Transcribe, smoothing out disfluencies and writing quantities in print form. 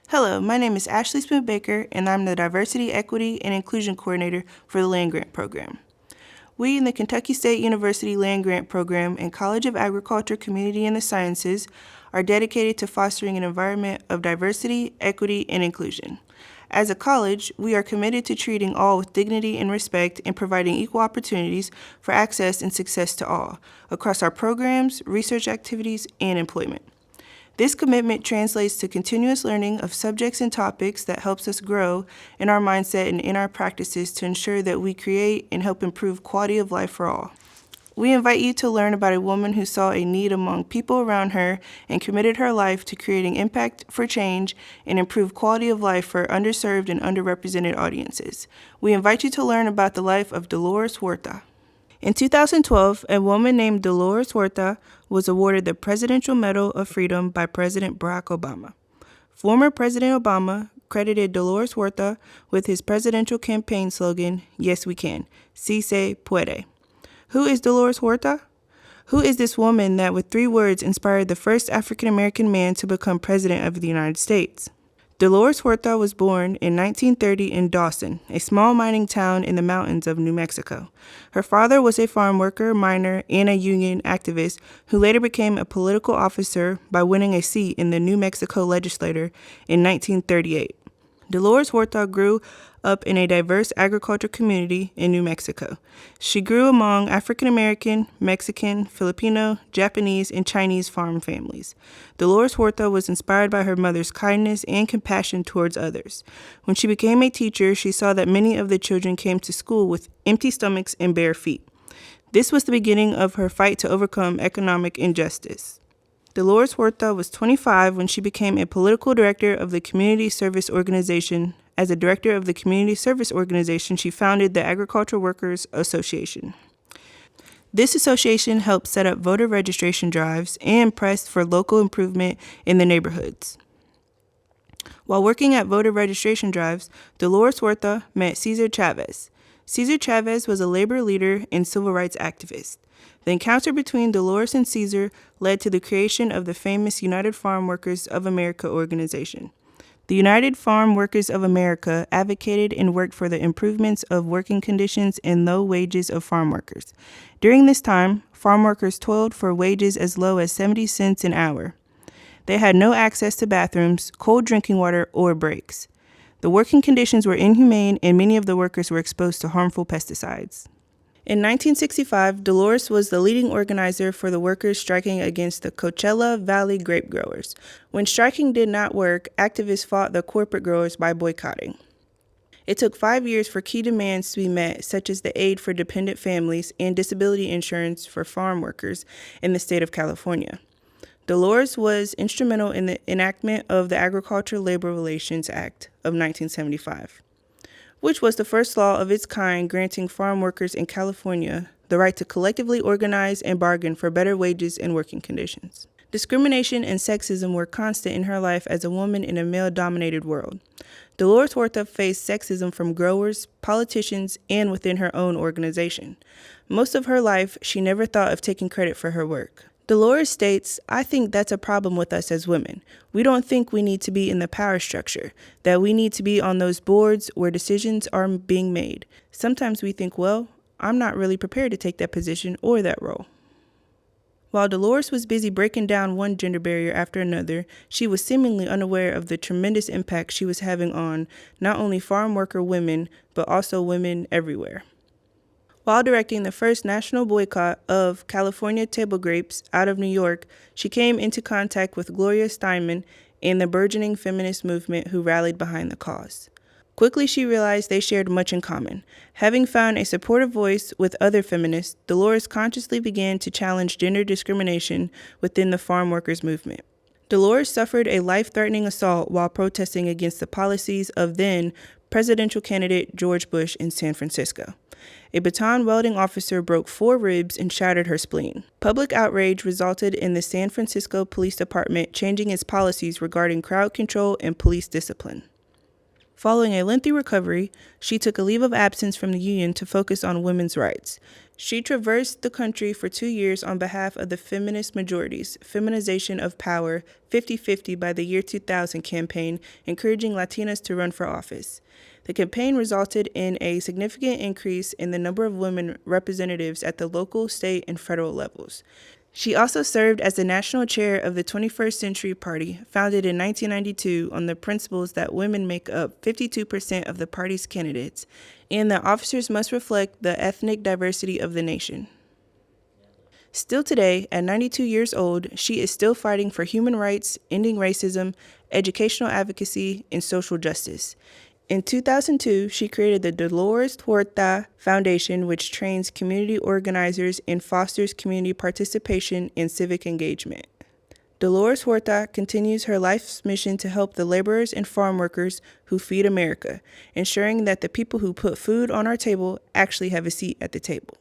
Hello, my name is Ashlie Smoot-Baker, and I'm the Diversity, Equity, and Inclusion Coordinator for the Land Grant Program. We in the Kentucky State University Land Grant Program and College of Agriculture, Community, and the Sciences are dedicated to fostering an environment of diversity, equity, and inclusion. As a college, we are committed to treating all with dignity and respect and providing equal opportunities for access and success to all across our programs, research activities, and employment. This commitment translates to continuous learning of subjects and topics that helps us grow in our mindset and in our practices to ensure that we create and help improve quality of life for all. We invite you to learn about a woman who saw a need among people around her and committed her life to creating impact for change and improve quality of life for underserved and underrepresented audiences. We invite you to learn about the life of Dolores Huerta. In 2012, a woman named Dolores Huerta was awarded the Presidential Medal of Freedom by President Barack Obama. Former President Obama credited Dolores Huerta with his presidential campaign slogan, "Yes, we can, si se puede." Who is Dolores Huerta? Who is this woman that with 3 words inspired the first African-American man to become president of the United States? Dolores Huerta was born in 1930 in Dawson, a small mining town in the mountains of New Mexico. Her father was a farm worker, miner, and a union activist who later became a political officer by winning a seat in the New Mexico legislature in 1938. Dolores Huerta grew up in a diverse agricultural community in New Mexico. She grew among African-American, Mexican, Filipino, Japanese, and Chinese farm families. Dolores Huerta was inspired by her mother's kindness and compassion towards others. When she became a teacher, she saw that many of the children came to school with empty stomachs and bare feet. This was the beginning of her fight to overcome economic injustice. Dolores Huerta was 25 when she became a political director of the Community Service Organization. As a director of the Community Service Organization, she founded the Agricultural Workers Association. This association helped set up voter registration drives and pressed for local improvement in the neighborhoods. While working at voter registration drives, Dolores Huerta met Cesar Chavez. Cesar Chavez was a labor leader and civil rights activist. The encounter between Dolores and Cesar led to the creation of the famous United Farm Workers of America organization. The United Farm Workers of America advocated and worked for the improvements of working conditions and low wages of farm workers. During this time, farm workers toiled for wages as low as 70 cents an hour. They had no access to bathrooms, cold drinking water, or breaks. The working conditions were inhumane, and many of the workers were exposed to harmful pesticides. In 1965, Dolores was the leading organizer for the workers striking against the Coachella Valley grape growers. When striking did not work, activists fought the corporate growers by boycotting. It took 5 years for key demands to be met, such as the aid for dependent families and disability insurance for farm workers in the state of California. Dolores was instrumental in the enactment of the Agricultural Labor Relations Act of 1975. Which was the first law of its kind granting farm workers in California the right to collectively organize and bargain for better wages and working conditions. Discrimination and sexism were constant in her life as a woman in a male-dominated world. Dolores Huerta faced sexism from growers, politicians, and within her own organization. Most of her life, she never thought of taking credit for her work. Dolores states, "I think that's a problem with us as women. We don't think we need to be in the power structure, that we need to be on those boards where decisions are being made. Sometimes we think, well, I'm not really prepared to take that position or that role." While Dolores was busy breaking down one gender barrier after another, she was seemingly unaware of the tremendous impact she was having on not only farm worker women, but also women everywhere. While directing the first national boycott of California table grapes out of New York, she came into contact with Gloria Steinem and the burgeoning feminist movement who rallied behind the cause. Quickly, she realized they shared much in common. Having found a supportive voice with other feminists, Dolores consciously began to challenge gender discrimination within the farm workers movement. Dolores suffered a life-threatening assault while protesting against the policies of then presidential candidate George Bush in San Francisco. A baton welding officer broke 4 ribs and shattered her spleen. Public outrage resulted in the San Francisco Police Department changing its policies regarding crowd control and police discipline. Following a lengthy recovery, she took a leave of absence from the union to focus on women's rights. She traversed the country for 2 years on behalf of the Feminist Majorities, Feminization of Power, 50-50 by the year 2000 campaign, encouraging Latinas to run for office. The campaign resulted in a significant increase in the number of women representatives at the local, state, and federal levels. She also served as the national chair of the 21st Century Party, founded in 1992 on the principles that women make up 52% of the party's candidates, and that officers must reflect the ethnic diversity of the nation. Still today, at 92 years old, she is still fighting for human rights, ending racism, educational advocacy, and social justice. In 2002, she created the Dolores Huerta Foundation, which trains community organizers and fosters community participation and civic engagement. Dolores Huerta continues her life's mission to help the laborers and farm workers who feed America, ensuring that the people who put food on our table actually have a seat at the table.